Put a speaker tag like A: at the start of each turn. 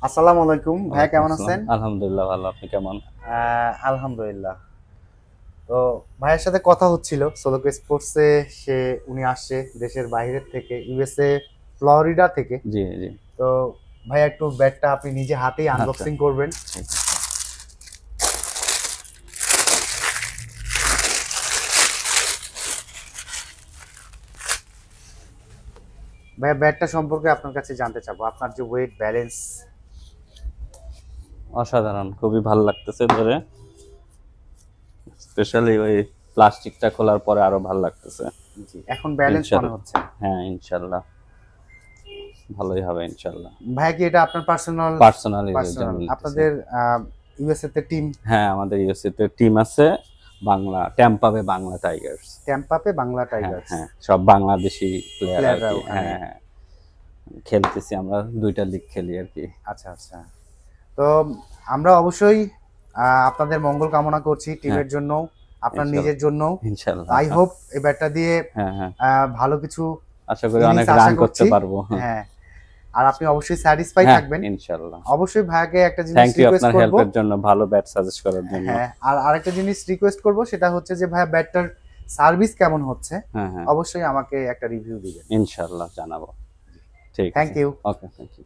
A: আসসালামু আলাইকুম ভাইয়া,
B: ওয়ালাইকুম
A: কেমন
B: আসসালাম।
A: আছেন?
B: আলহামদুলিল্লাহ ভালো। আপনি কেমন?
A: আলহামদুলিল্লাহ। তো ভাইয়ের সাথে কথা হচ্ছিল সোলোকে স্পোর্টসে। সে উনি আসছে দেশের বাইরের থেকে, ইউএসএ ফ্লোরিডা থেকে।
B: জি, জি।
A: তো ভাইয়া একটু ব্যাটটা আপনি নিজে হাতেই
B: আচ্ছা,
A: আনবক্সিং করবেন।
B: ঠিক।
A: ভাইয়া ব্যাটটা সম্পর্কে আপনার কাছে জানতে চাবো, আপনার যে ওয়েট ব্যালেন্স।
B: অসাধারণ। খুবই ভালো লাগতেছে ধরে। স্পেশালি ওই প্লাস্টিকটা খোলার পরে আরো ভালো লাগতেছে।
A: জি, এখন ব্যালেন্স মনে
B: ইনশাল্লাহ।
A: হচ্ছে।
B: হ্যাঁ, ইনশাল্লাহ। ভালোই হবে ইনশাল্লাহ।
A: ভাইয়া কি এটা আপনার পার্সোনাল?
B: পার্সোনাল ইউজের জন্য
A: পার্সোনাল
B: নিতেছি।
A: আপনাদের ইউএসএ তে টিম?
B: হ্যাঁ, আমাদের ইউএসএ তে টিম আছে। Bangla Tampa Bangla Tigers.
A: ট্যাম্পাপে বাংলা
B: হ্যাঁ,
A: টাইগার্স।
B: হ্যাঁ। সব বাংলাদেশি প্লেয়ার আর
A: প্লেয়াররা
B: কি।
A: ওখানে।
B: হ্যাঁ, হ্যাঁ। খেলতেছি আমরা ২ টা লিগ খেলি আর কি।
A: আচ্ছা আচ্ছা। তো আমরা অবশ্যই আপনাদের মঙ্গল কামনা করছি,
B: হ্যাঁ,
A: টিমের জন্য, আপনার
B: ইনশাল্লাহ,
A: নিজের জন্য।
B: ইনশাল্লাহ।
A: আই হোপ এই ব্যাটটা দিয়ে
B: হ্যাঁ, হ্যাঁ।
A: ভালো কিছু
B: আশা করি অনেক
A: ইনিংস
B: রান
A: আশা
B: করতে
A: করছি।
B: পারবো।
A: হ্যাঁ, আর আপনি অবশ্যই স্যাটিসফাই
B: হ্যাঁ,
A: থাকবেন।
B: ইনশাল্লাহ।
A: অবশ্যই ভাইয়াকে একটা জিনিস
B: থ্যাংক ইউ
A: রিকোয়েস্ট
B: আপনার
A: করব।
B: হেল্পের জন্য, ভালো ব্যাট সাজেস্ট করার জন্য।
A: হ্যাঁ, আর আরেকটা জিনিস রিকোয়েস্ট করব, সেটা হচ্ছে যে ভাইয়া ব্যাটটার সার্ভিস কেমন হচ্ছে,
B: হ্যাঁ, হ্যাঁ।
A: অবশ্যই আমাকে একটা রিভিউ দিবেন।
B: ইনশাল্লাহ জানাবো। ঠিক
A: থ্যাংক
B: আছে।
A: ইউ।
B: Okay, thank you.